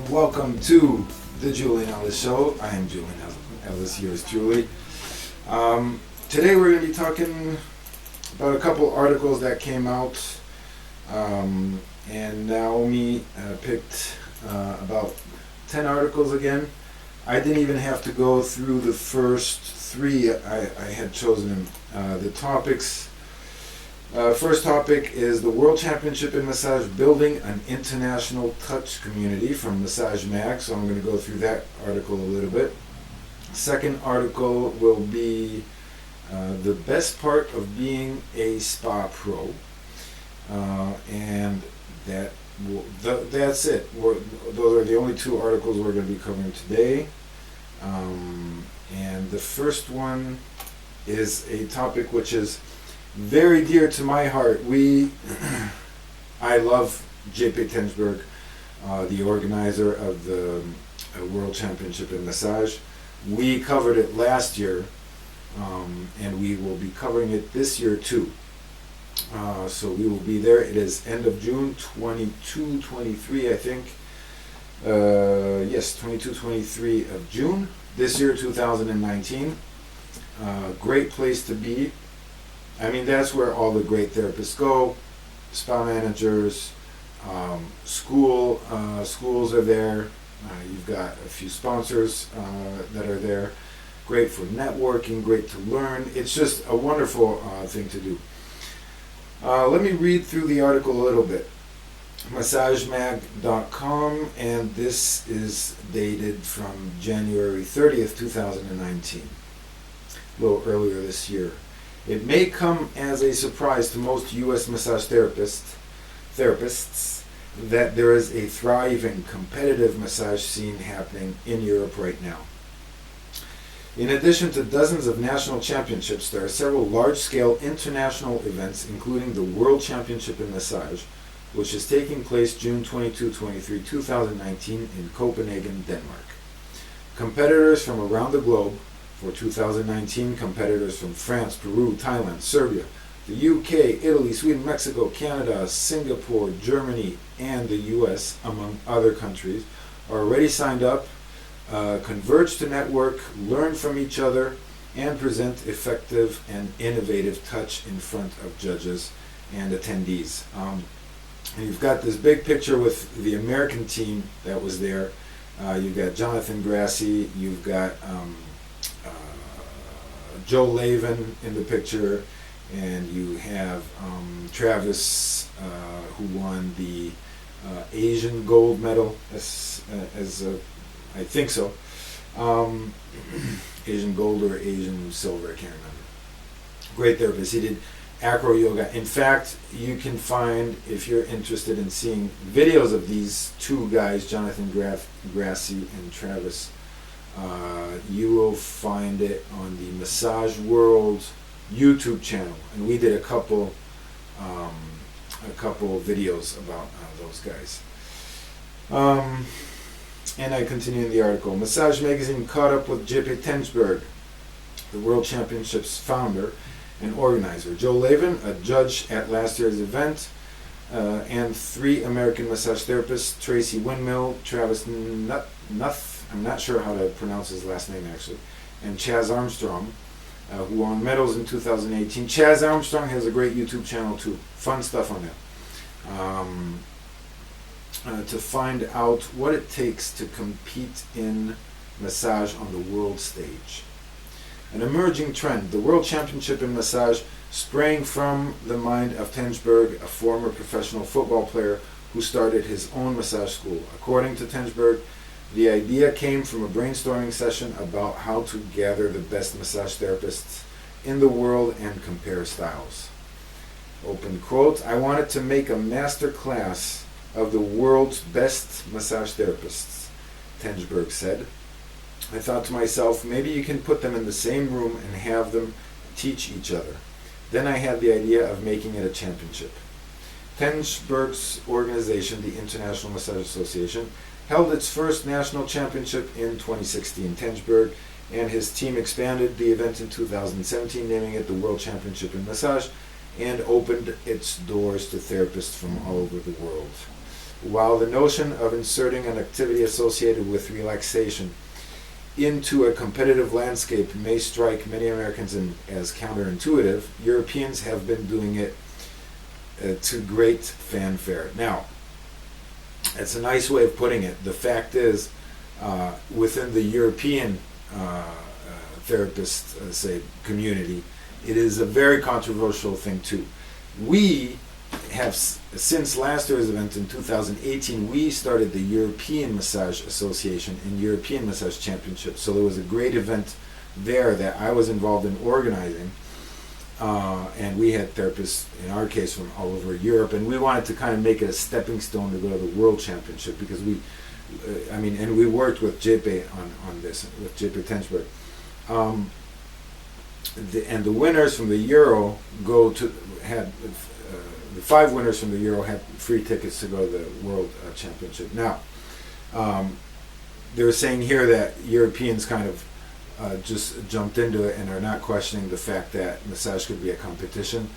Welcome to the Julien Elis Show. I am Julien Elis, yours truly. Today we're going to be talking about a couple articles that came out, and Naomi picked about 10 articles again. I didn't even have to go through the first three. I had chosen them. The topics. First topic is the World Championship in Massage, building an international touch community, from Massage Mag. So I'm going to go through that article a little bit. Second article will be the best part of being a spa pro, and that's it. Those are the only two articles we're going to be covering today. And the first one is a topic which is very dear to my heart. I love J.P. Tensberg, the organizer of the World Championship in Massage. We covered it last year, and we will be covering it this year too. So we will be there. It is end of June, 22-23, I think. Yes, 22-23 of June this year, 2019. Great place to be. I mean, that's where all the great therapists go. Spa managers, schools are there. You've got a few sponsors that are there. Great for networking, great to learn. It's just a wonderful thing to do. Let me read through the article a little bit. MassageMag.com, and this is dated from January 30th, 2019. A little earlier this year. It may come as a surprise to most U.S. massage therapists that there is a thriving, competitive massage scene happening in Europe right now. In addition to dozens of national championships, there are several large-scale international events, including the World Championship in Massage, which is taking place June 22-23, 2019 in Copenhagen, Denmark. Competitors from around the globe. For 2019, competitors from France, Peru, Thailand, Serbia, the UK, Italy, Sweden, Mexico, Canada, Singapore, Germany, and the US, among other countries, are already signed up, converge to network, learn from each other, and present effective and innovative touch in front of judges and attendees. And you've got this big picture with the American team that was there. You've got Jonathan Grassi, you've got Joe Lavin in the picture, and you have Travis, who won the Asian gold medal, I think so, Asian gold or Asian silver, I can't remember. Great therapist. He did acro yoga. In fact, you can find, if you're interested in seeing videos of these two guys, Jonathan Grassi and Travis, you will find it on the Massage World YouTube channel, and we did a couple videos about those guys. And I continue in the article. Massage Magazine caught up with J.P. Tensberg, the World Championships founder and organizer, Joe Lavin, a judge at last year's event, and three American massage therapists, Tracy Windmill, Travis Nuth, I'm not sure how to pronounce his last name actually, and Chaz Armstrong, who won medals in 2018. Chaz Armstrong has a great YouTube channel too. Fun stuff on that. To find out what it takes to compete in massage on the world stage. An emerging trend, the World Championship in Massage sprang from the mind of Tensberg, a former professional football player who started his own massage school. According to Tensberg, the idea came from a brainstorming session about how to gather the best massage therapists in the world and compare styles. Open quote, I wanted to make a master class of the world's best massage therapists, Tensberg said. I thought to myself, maybe you can put them in the same room and have them teach each other. Then I had the idea of making it a championship. Tensberg's organization, the International Massage Association, held its first national championship in 2016. Tensberg and his team expanded the event in 2017, naming it the World Championship in Massage, and opened its doors to therapists from all over the world. While the notion of inserting an activity associated with relaxation into a competitive landscape may strike many Americans as counterintuitive, Europeans have been doing it to great fanfare. Now, that's a nice way of putting it. The fact is, within the European therapist, say, community, it is a very controversial thing too. We have, since last year's event in 2018, we started the European Massage Association and European Massage Championship. So there was a great event there that I was involved in organizing. And we had therapists, in our case, from all over Europe, and we wanted to kind of make it a stepping stone to go to the World Championship, because and we worked with JP on this, with JP Tenchberg. And the winners from the Euro the 5 winners from the Euro had free tickets to go to the World Championship. Now, they're saying here that Europeans kind of just jumped into it and are not questioning the fact that massage could be a competition.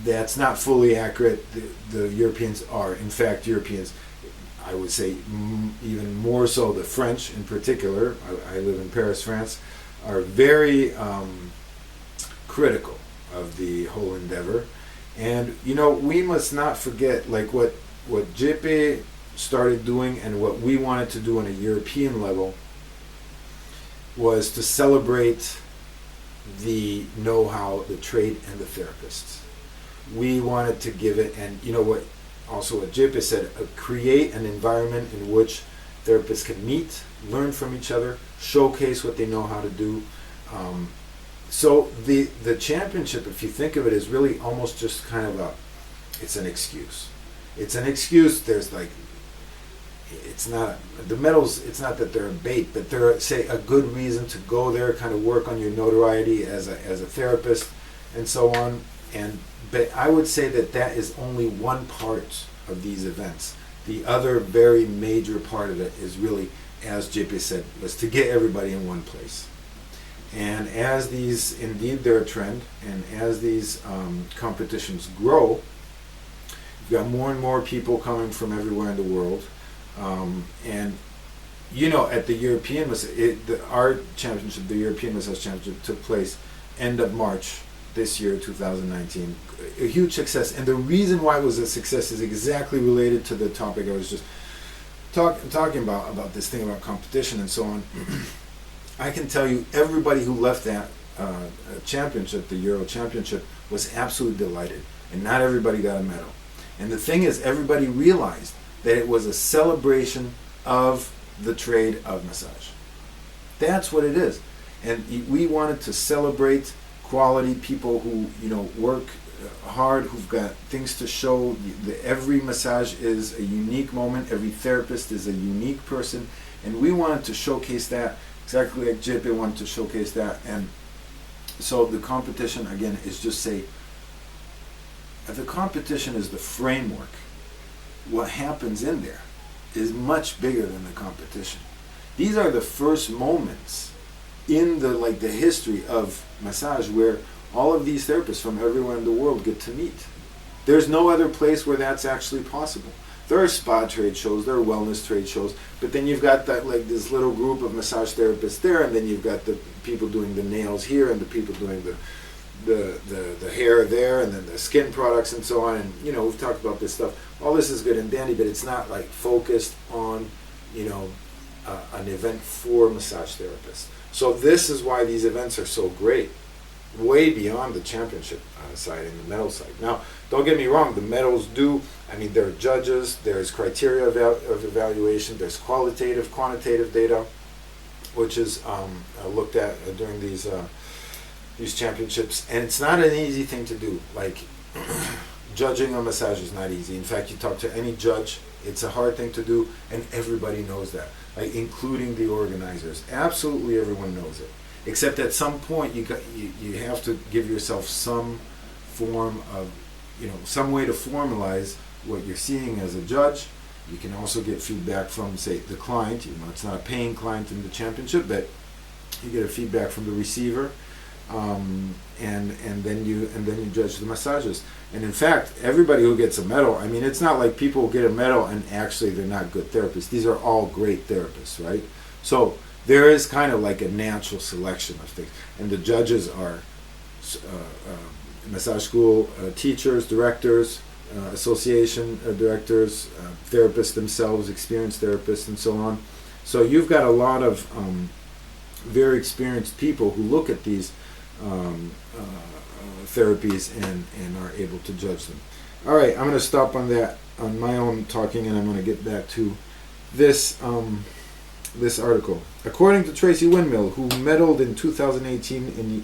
That's not fully accurate. The Europeans are, in fact, I would say even more so the French in particular, I live in Paris, France, are very critical of the whole endeavor. And, we must not forget, like what JP started doing and what we wanted to do on a European level was to celebrate the know-how, the trade, and the therapists. We wanted to give it, and what JP said, create an environment in which therapists can meet, learn from each other, showcase what they know how to do. So the championship, if you think of it, is really almost just kind of it's an excuse. It's an excuse. There's it's not the medals. It's not that they're a bait, but they're, say, a good reason to go there, kind of work on your notoriety as a therapist, and so on. But I would say that is only one part of these events. The other very major part of it is really, as JP said, was to get everybody in one place. And as these, indeed they're a trend, and as these competitions grow, you've got more and more people coming from everywhere in the world. And at the European our championship, the European Massage Championship, took place end of March this year, 2019. A huge success, and the reason why it was a success is exactly related to the topic I was just talking about this thing about competition and so on. I can tell you, everybody who left that championship, the Euro Championship, was absolutely delighted, and not everybody got a medal. And the thing is, everybody realized that it was a celebration of the trade of massage. That's what it is. And we wanted to celebrate quality people who work hard, who've got things to show. Every massage is a unique moment. Every therapist is a unique person, and we wanted to showcase that exactly like JP wanted to showcase that. And so the competition, again, is just the competition is the framework. What happens in there is much bigger than the competition. These are the first moments in the history of massage where all of these therapists from everywhere in the world get to meet. There's no other place where that's actually possible. There are spa trade shows, there are wellness trade shows, but then you've got that this little group of massage therapists there, and then you've got the people doing the nails here, and the people doing the hair there, and then the skin products and so on. And we've talked about this stuff. All this is good and dandy, but it's not focused on an event for massage therapists. So this is why these events are so great, way beyond the championship side and the medal side. Now, don't get me wrong, the medals there are judges, there's criteria of evaluation, there's qualitative, quantitative data, which is looked at during these championships, and it's not an easy thing to do. Judging a massage is not easy. In fact, you talk to any judge, it's a hard thing to do, and everybody knows that, including the organizers. Absolutely everyone knows it. Except at some point you have to give yourself some form of, some way to formalize what you're seeing as a judge. You can also get feedback from, say, the client. It's not a paying client in the championship, but you get a feedback from the receiver. and then you judge the massages. And in fact, everybody who gets a medal, I mean, it's not like people get a medal and actually they're not good therapists. These are all great therapists, right? So there is kind of like a natural selection of things, and the judges are massage school teachers, directors, association directors, therapists themselves, experienced therapists, and so on. So you've got a lot of very experienced people who look at these therapies and are able to judge them. All right, I'm going to stop on that, on my own talking, and I'm going to get back to this this article. According to Tracy Windmill, who medaled in 2018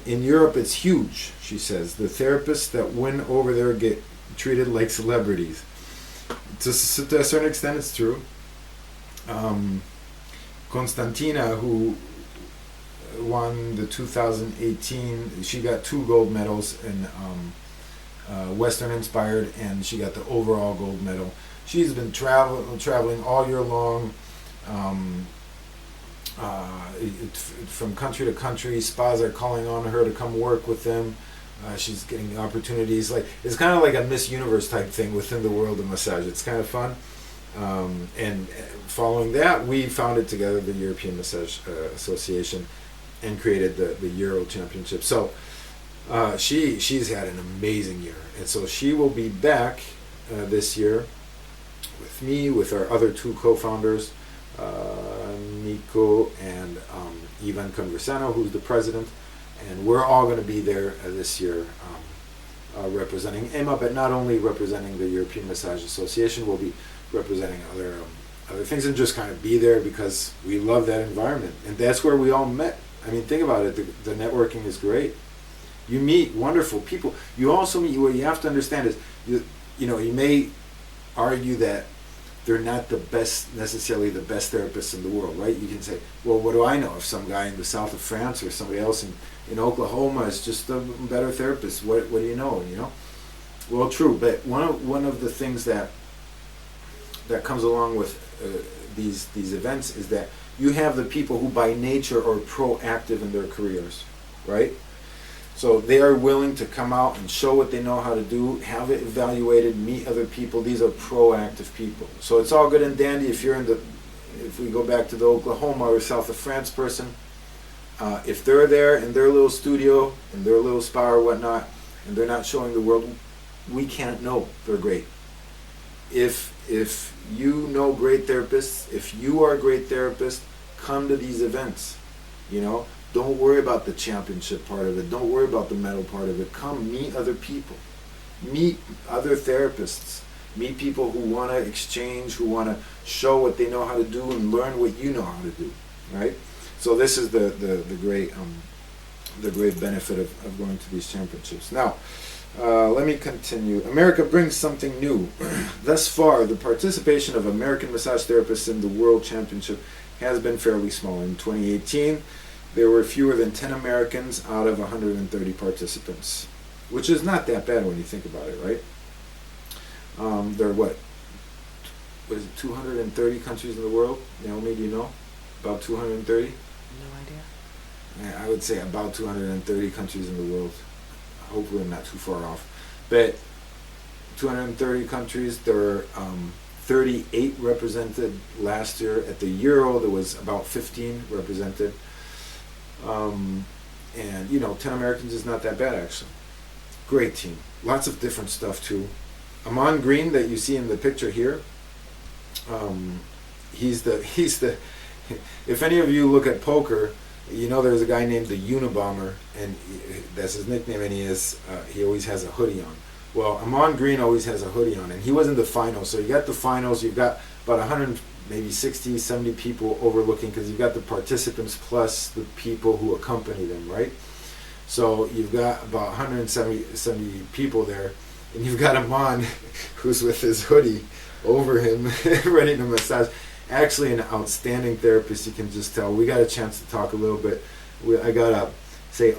in Europe, it's huge. She says the therapists that win over there get treated like celebrities. To a certain extent, it's true. Konstantina, who won the 2018, she got 2 gold medals in Western Inspired, and she got the overall gold medal. She's been traveling all year long, from country to country. Spas are calling on her to come work with them. She's getting opportunities. Like, it's kind of like a Miss Universe type thing within the world of massage. It's kind of fun. And following that, we founded together the European Massage Association and created the Euro Championship. So she's had an amazing year, and so she will be back this year with me, with our other 2 co-founders, Nico and Ivan Conversano, who's the president, and we're all going to be there this year representing EMA, but not only representing the European Massage Association, we'll be representing other things, and just kind of be there because we love that environment, and that's where we all met. I mean, think about it. The networking is great. You meet wonderful people. You also meet, what you have to understand is, you may argue that they're not necessarily the best therapists in the world, right? You can say, well, what do I know if some guy in the south of France or somebody else in Oklahoma is just a better therapist? What do you know? Well, true, but one of the things that comes along with these events is that you have the people who by nature are proactive in their careers, right? So they are willing to come out and show what they know how to do, have it evaluated, meet other people. These are proactive people. So it's all good and dandy if we go back to the Oklahoma or south of France person, if they're there in their little studio, in their little spa or whatnot, and they're not showing the world, we can't know they're great. If you know great therapists, if you are a great therapist, come to these events. Don't worry about the championship part of it. Don't worry about the medal part of it. Come meet other people. Meet other therapists. Meet people who want to exchange, who want to show what they know how to do and learn what you know how to do. Right? So this is the great benefit of going to these championships. Now, let me continue. America brings something new. Thus far, the participation of American massage therapists in the World Championship has been fairly small. In 2018, there were fewer than 10 Americans out of 130 participants, which is not that bad when you think about it, right? There are what is it, 230 countries in the world? Naomi, do you know? About 230? No idea. I would say about 230 countries in the world. Hopefully I'm not too far off. But 230 countries, there were 38 represented last year. At the Euro, there was about 15 represented. And 10 Americans is not that bad, actually. Great team. Lots of different stuff too. Amon Green, that you see in the picture here, he's the if any of you look at poker, there's a guy named the Unabomber, and that's his nickname, and he always has a hoodie on. Well, Amon Green always has a hoodie on, and he was in the finals. So you got the finals, you've got about 100, maybe 60, 70 people overlooking, because you've got the participants plus the people who accompany them, right? So you've got about 170 people there, and you've got Amon who's with his hoodie over him ready to massage. Actually an outstanding therapist, you can just tell. We got a chance to talk a little bit. I got a,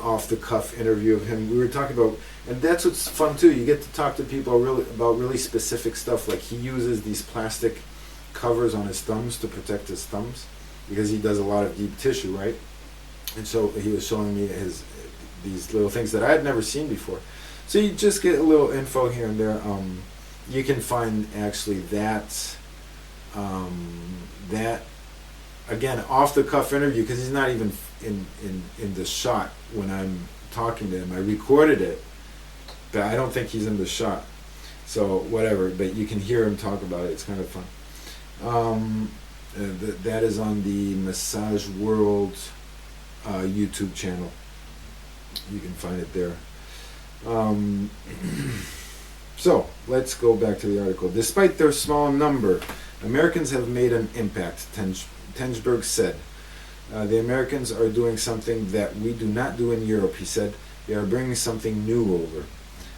off the cuff interview of him. We were talking about, and that's what's fun too, you get to talk to people about really specific stuff. Like, he uses these plastic covers on his thumbs to protect his thumbs. because he does a lot of deep tissue, right? And so he was showing me these little things that I had never seen before. So you just get a little info here and there. You can find actually that again, off the cuff interview, because he's not even in the shot when I'm talking to him. I recorded it, but I don't think he's in the shot. So whatever, but you can hear him talk about it. It's kind of fun. That is on the Massage World YouTube channel. You can find it there. So let's go back to the article. Despite their small number, Americans have made an impact, Tenchberg said. The Americans are doing something that we do not do in Europe, he said. They are bringing something new over.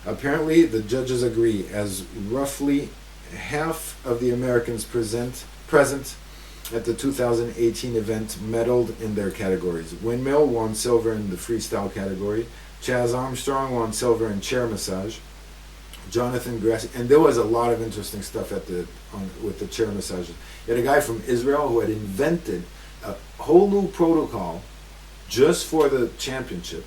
Apparently, the judges agree, as roughly half of the Americans present at the 2018 event medaled in their categories. Windmill won silver in the freestyle category. Chaz Armstrong won silver in chair massage. Jonathan Grassi, and there was a lot of interesting stuff with the chair massages. You had a guy from Israel who had invented a whole new protocol just for the championship,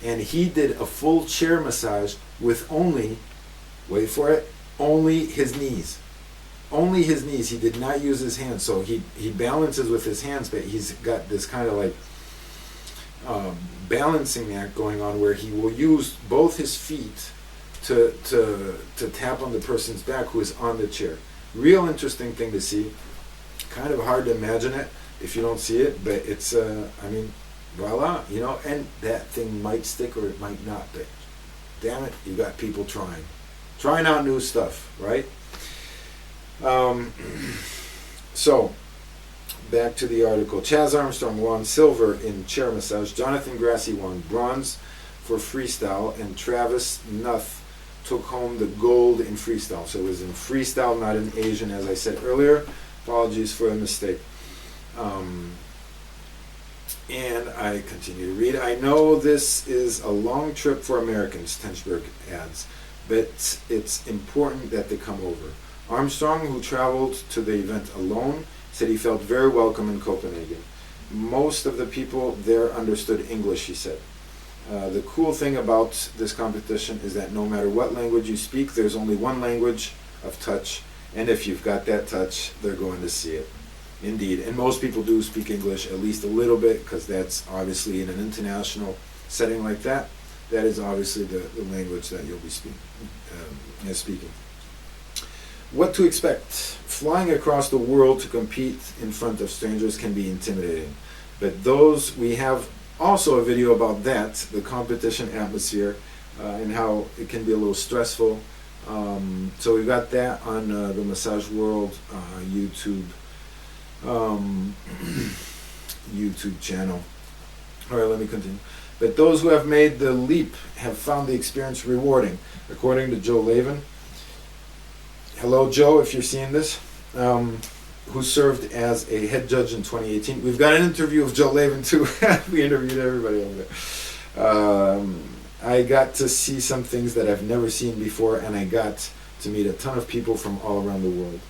and he did a full chair massage with only, wait for it, only his knees. Only his knees. He did not use his hands, so he balances with his hands, but he's got this kind of like balancing act going on where he will use both his feet to tap on the person's back who is on the chair. Real interesting thing to see. Kind of hard to imagine it if you don't see it, but it's I mean, voila, you know, and that thing might stick or it might not, but damn it, you got people trying out new stuff, right? So back to the article. Chaz Armstrong won silver in chair massage. Jonathan Grassi won bronze for freestyle, and Travis Nuth took home the gold in freestyle. So it was in freestyle, not in Asian, as I said earlier. Apologies for the mistake. And I continue to read. I know this is a long trip for Americans, Tenchberg adds, but it's important that they come over. Armstrong, who traveled to the event alone, said he felt very welcome in Copenhagen. Most of the people there understood English, he said. The cool thing about this competition is that no matter what language you speak, there's only one language of touch, and if you've got that touch, they're going to see it. Indeed, and most people do speak English at least a little bit, because that's obviously in an international setting like that. That is obviously the language that you'll be speaking. What to expect? Flying across the world to compete in front of strangers can be intimidating, but we have also a video about that, the competition atmosphere, and how it can be a little stressful. So we've got that on the Massage World YouTube channel. All right, let me continue. But those who have made the leap have found the experience rewarding, according to Joe Lavin. Hello, Joe, if you're seeing this. Who served as a head judge in 2018. We've got an interview of Joe Lavin too. We interviewed everybody over there. I got to see some things that I've never seen before, and I got to meet a ton of people from all around the world.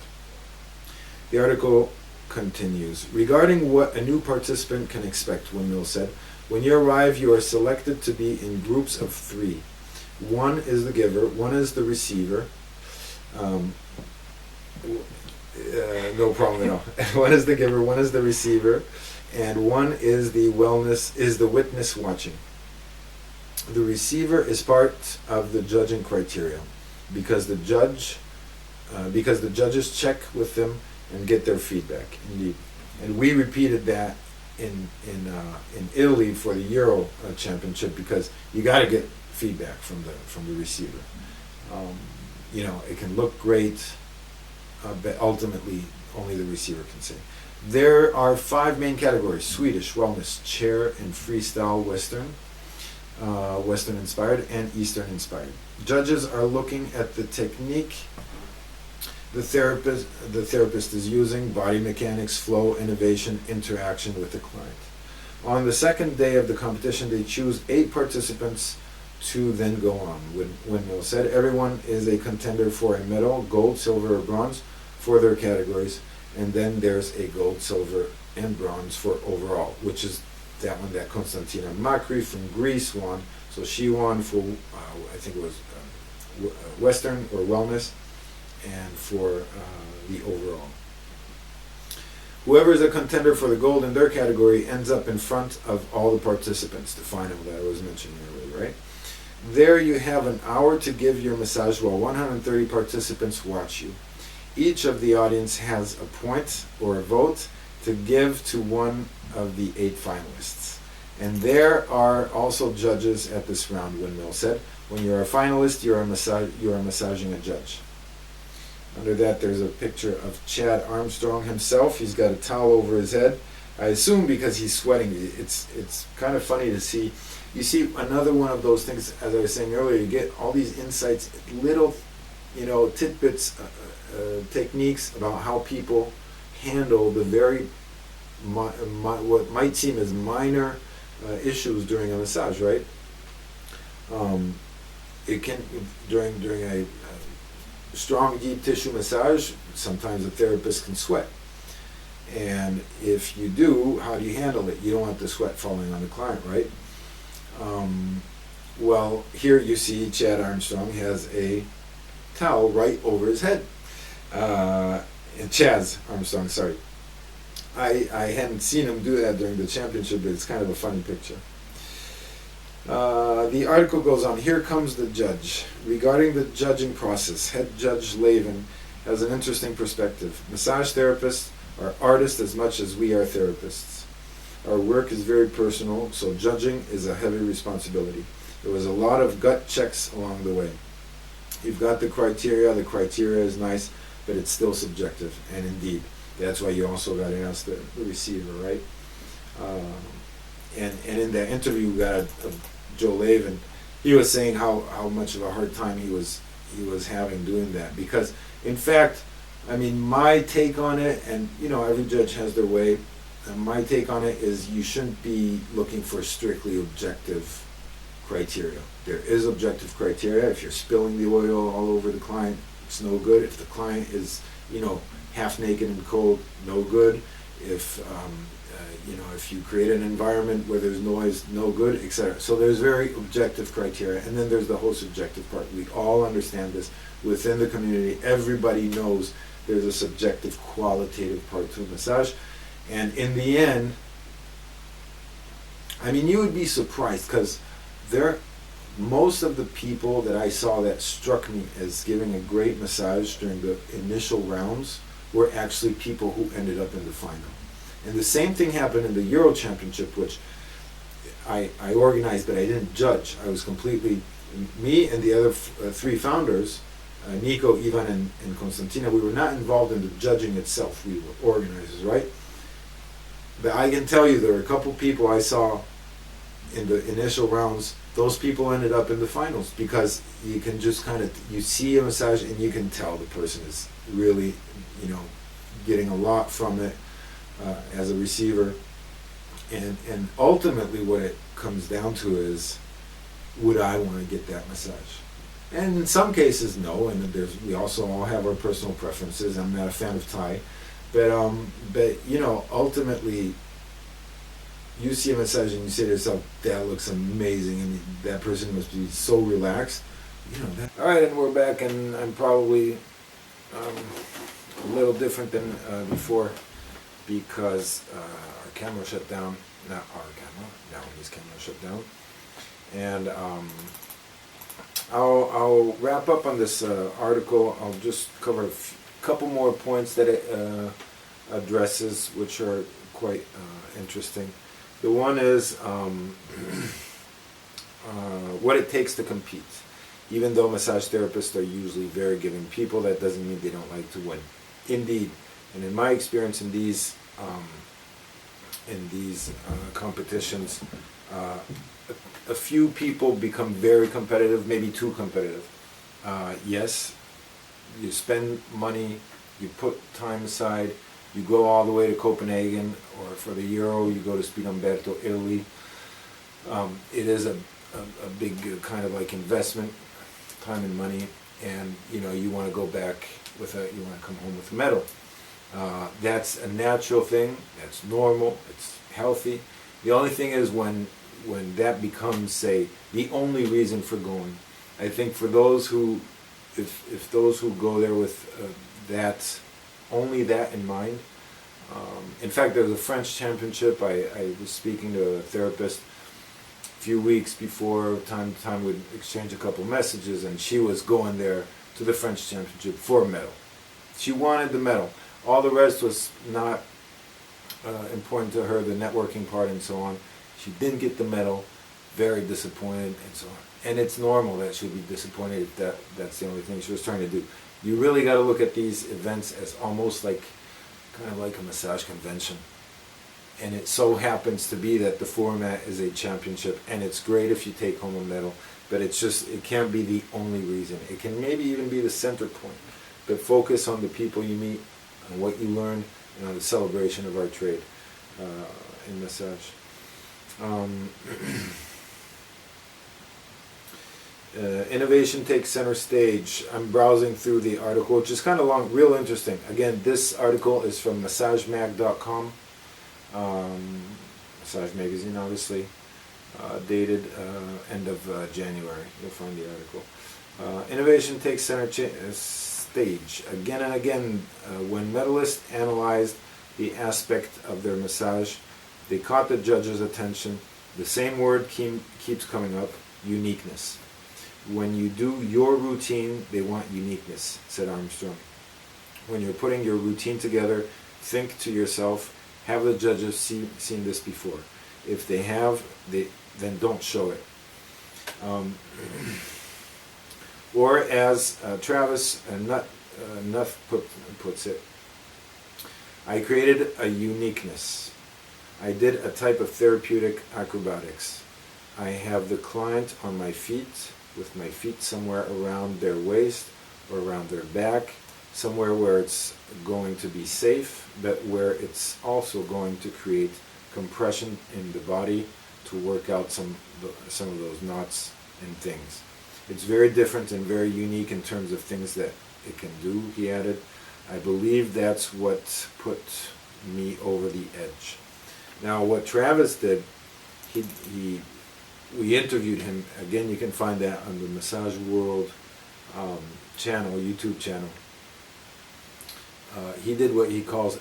The article continues. Regarding what a new participant can expect, Windmill said, when you arrive, you are selected to be in groups of 3. One is the giver, one is the receiver. No problem at all. One is the giver, one is the receiver, and one is the witness watching. The receiver is part of the judging criteria because the judges check with them and get their feedback. Indeed, and we repeated that in Italy for the Euro Championship, because you got to get feedback from the receiver. You know, it can look great. But ultimately, only the receiver can say. There are 5 main categories: Swedish, wellness, chair, and freestyle Western, Western inspired, and Eastern inspired. Judges are looking at the technique the therapist is using, body mechanics, flow, innovation, interaction with the client. On the second day of the competition, they choose 8 participants to then go on. Windmill said everyone is a contender for a medal, gold, silver, or bronze, for their categories, and then there's a gold, silver, and bronze for overall, which is that one that Konstantina Makri from Greece won. So she won for, I think it was Western or Wellness, and for the overall. Whoever is a contender for the gold in their category ends up in front of all the participants, the final that I was mentioning earlier, right? There you have an hour to give your massage while 130 participants watch you. Each of the audience has a point or a vote to give to one of the 8 finalists. And there are also judges at this round, Windmill said. When you're a finalist, you are massaging a judge. Under that, there's a picture of Chad Armstrong himself. He's got a towel over his head. I assume because he's sweating. It's kind of funny to see. You see another one of those things, as I was saying earlier, you get all these insights, little, tidbits, techniques about how people handle the very, what might seem as minor issues during a massage, right? It can, during a strong deep tissue massage, sometimes the therapist can sweat. And if you do, how do you handle it? You don't want the sweat falling on the client, right? Well, here you see Chad Armstrong has a towel right over his head. Chaz Armstrong, sorry. I hadn't seen him do that during the championship, but it's kind of a funny picture. The article goes on. Here comes the judge. Regarding the judging process, head judge Lavin has an interesting perspective. Massage therapists are artists as much as we are therapists. Our work is very personal, so judging is a heavy responsibility. There was a lot of gut checks along the way. You've got the criteria is nice, but it's still subjective, and indeed, that's why you also got to ask the receiver, right? And in that interview we got Joe Lavin, he was saying how much of a hard time he was having doing that, because in fact, I mean, my take on it, and every judge has their way, and my take on it is you shouldn't be looking for strictly objective criteria. There is objective criteria. If you're spilling the oil all over the client, it's no good. If the client is half naked and cold, no good. If if you create an environment where there's noise, no good, etc. So there's very objective criteria, and then there's the whole subjective part. We all understand this within the community. Everybody knows there's a subjective, qualitative part to a massage, and in the end, I mean, you would be surprised, because most of the people that I saw that struck me as giving a great massage during the initial rounds were actually people who ended up in the final. And the same thing happened in the Euro Championship, which I organized, but I didn't judge. I was completely, me and the other 3 founders, Nico, Ivan, and Konstantina, we were not involved in the judging itself. We were organizers, right? But I can tell you there were a couple people I saw in the initial rounds. Those people ended up in the finals, because you can just you see a massage and you can tell the person is really, getting a lot from it. As a receiver, and ultimately what it comes down to is, would I want to get that massage? And in some cases, no. And we also all have our personal preferences. I'm not a fan of Thai, but ultimately, you see a massage and you say to yourself, "That looks amazing," and that person must be so relaxed. All right, and we're back, and I'm probably a little different than before, because our camera shut down. Not our camera, Naomi's camera shut down. And I'll wrap up on this article. I'll just cover a couple more points that it addresses, which are quite interesting. The one is what it takes to compete. Even though massage therapists are usually very giving people, that doesn't mean they don't like to win. Indeed, and in my experience in these competitions, a few people become very competitive, maybe too competitive. Yes, you spend money, you put time aside, you go all the way to Copenhagen, or for the Euro, you go to Spinamberto, Italy. It is a big kind of like investment, time and money, and you want to go back you want to come home with a medal. That's a natural thing. That's normal. It's healthy. The only thing is when that becomes, say, the only reason for going. I think for those who, if those who go there with that, only that in mind. In fact, there was a French championship. I was speaking to a therapist a few weeks before, time to time we'd exchange a couple messages, and she was going there to the French championship for a medal. She wanted the medal. All the rest was not important to her, the networking part and so on. She didn't get the medal, very disappointed and so on. And it's normal that she'll be disappointed if that's the only thing she was trying to do. You really got to look at these events as almost like, kind of like a massage convention. And it so happens to be that the format is a championship, and it's great if you take home a medal, but it's just, it can't be the only reason. It can maybe even be the center point, but focus on the people you meet, on what you learn, and on the celebration of our trade in massage. Innovation takes center stage. I'm browsing through the article, which is kind of long, real interesting. Again, this article is from massagemag.com, Massage Magazine, obviously, dated end of January. You'll find the article. Innovation takes center stage. Again and again, when medalists analyzed the aspect of their massage, they caught the judge's attention. The same word keeps coming up, uniqueness. When you do your routine, they want uniqueness, said Armstrong. When you're putting your routine together, think to yourself, have the judges seen this before? If they have, then don't show it. Or as Travis Nuff puts it, I created a uniqueness. I did a type of therapeutic acrobatics. I have the client on my feet, with my feet somewhere around their waist or around their back, somewhere where it's going to be safe, but where it's also going to create compression in the body to work out some of those knots and things. It's very different and very unique in terms of things that it can do, he added. I believe that's what put me over the edge. Now, what Travis did, we interviewed him. Again, you can find that on the Massage World channel, YouTube channel. He did what he calls,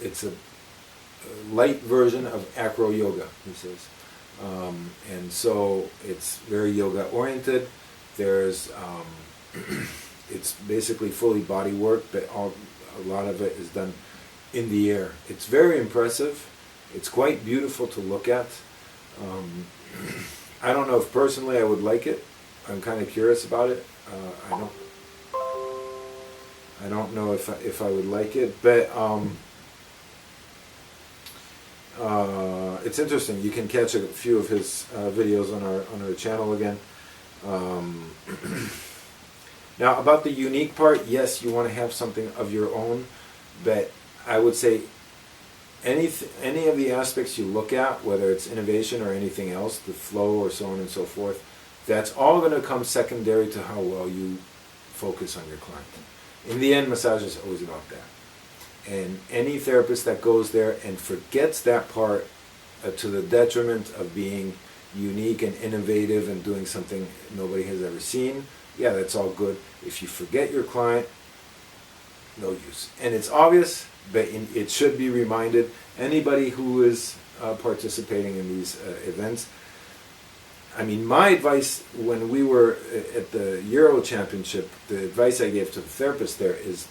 it's a light version of acro yoga, he says. And so it's very yoga oriented. There's, it's basically fully body work, but a lot of it is done in the air. It's very impressive. It's quite beautiful to look at. I don't know if personally I would like it. I'm kind of curious about it. I don't know if I would like it, but it's interesting. You can catch a few of his videos on our channel again. Now, about the unique part, yes, you want to have something of your own, but I would say any of the aspects you look at, whether it's innovation or anything else, the flow or so on and so forth, that's all going to come secondary to how well you focus on your client. In the end, massage is always about that. And any therapist that goes there and forgets that part to the detriment of being unique and innovative and doing something nobody has ever seen, yeah, that's all good. If you forget your client, no use. And it's obvious, but it should be reminded. Anybody who is participating in these events, I mean, my advice when we were at the Euro Championship, the advice I gave to the therapist there is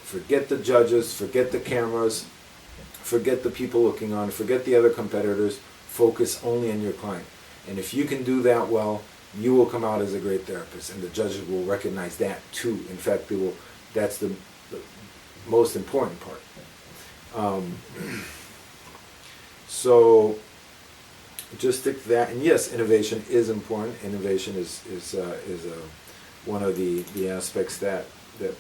forget the judges, forget the cameras, forget the people looking on, forget the other competitors, focus only on your client. And if you can do that well, you will come out as a great therapist, and the judges will recognize that too. In fact, they will. That's the most important part. So just stick to that. And yes, innovation is important. Innovation is one of the aspects that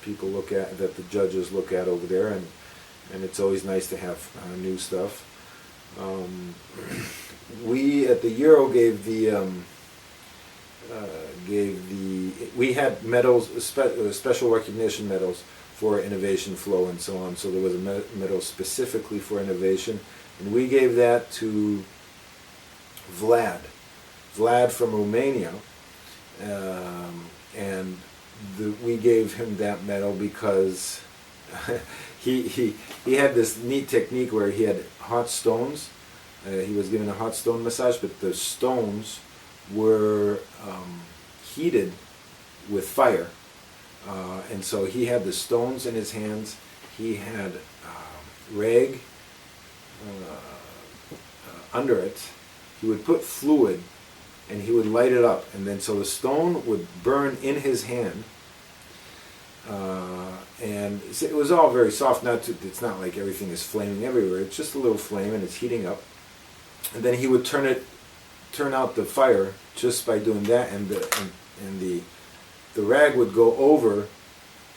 people look at, that the judges look at over there, and it's always nice to have new stuff. We at the Euro we had medals, special recognition medals for innovation flow and so on. So there was a medal specifically for innovation, and we gave that to Vlad from Romania, and we gave him that medal because he had this neat technique where he had hot stones. He was given a hot stone massage, but the stones were heated with fire. And so he had the stones in his hands. He had rag under it. He would put fluid and he would light it up, and then so the stone would burn in his hand. And it was all very soft. It's not like everything is flaming everywhere. It's just a little flame and it's heating up. And then he would turn out the fire just by doing that, and the rag would go over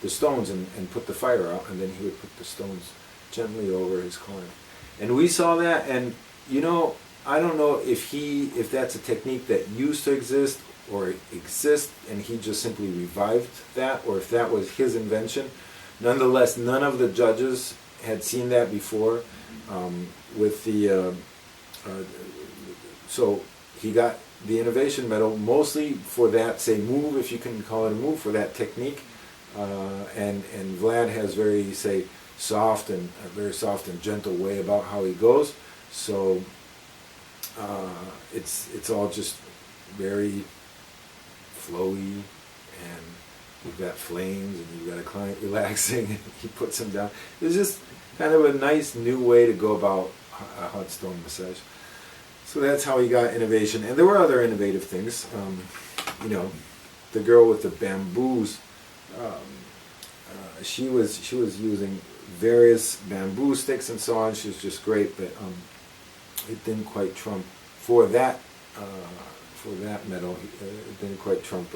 the stones and put the fire out, and then he would put the stones gently over his corner. And we saw that, and I don't know if that's a technique that used to exist or exists and he just simply revived that, or if that was his invention. Nonetheless, none of the judges had seen that before. So he got the innovation medal mostly for that, say, move, if you can call it a move, for that technique. And Vlad has a very soft and gentle way about how he goes. So it's all just very flowy, and you've got flames and you've got a client relaxing and he puts them down. It's just kind of a nice new way to go about a hot stone massage. So that's how he got innovation. And there were other innovative things. The girl with the bamboos, she was using various bamboo sticks and so on. She was just great, but it didn't quite trump for that medal. It didn't quite trump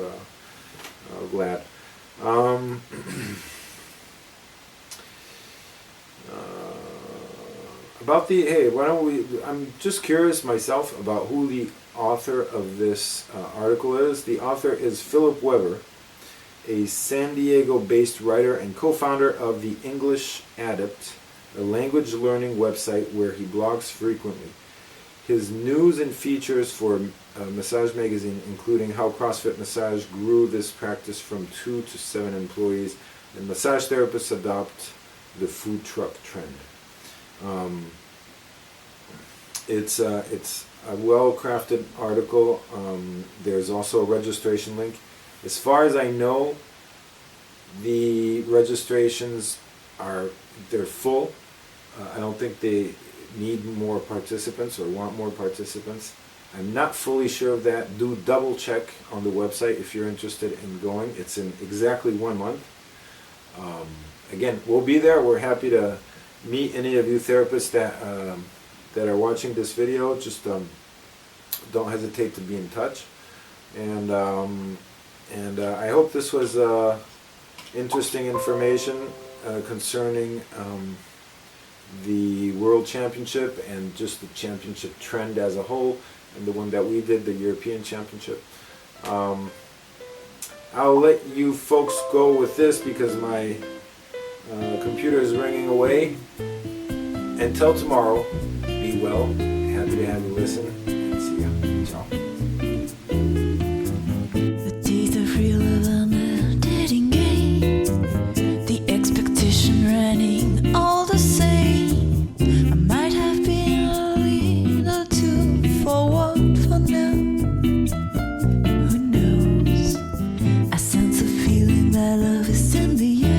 Vlad. I'm just curious myself about who the author of this article is. The author is Philip Weber, a San Diego-based writer and co-founder of the English Adept, a language learning website where he blogs frequently. His news and features for Massage Magazine, including how CrossFit Massage grew this practice from 2 to 7 employees, and massage therapists adopt the food truck trend. It's a well-crafted article. There's also a registration link. As far as I know, the registrations they're full. I don't think they need more participants or want more participants. I'm not fully sure of that. Do double check on the website if you're interested in going. It's in exactly 1 month. Again, we'll be there. We're happy to meet any of you therapists that are watching this video. Just don't hesitate to be in touch. And I hope this was interesting information concerning the World Championship and just the championship trend as a whole, and the one that we did, the European Championship. I'll let you folks go with this because my computer is ringing away. Until tomorrow, be well. Happy to have you listen, and see ya. Ciao. The days are realer than a dating game. The expectation running all the same. I might have been a little too forward for now. Who knows? I sense a feeling that love is in the air.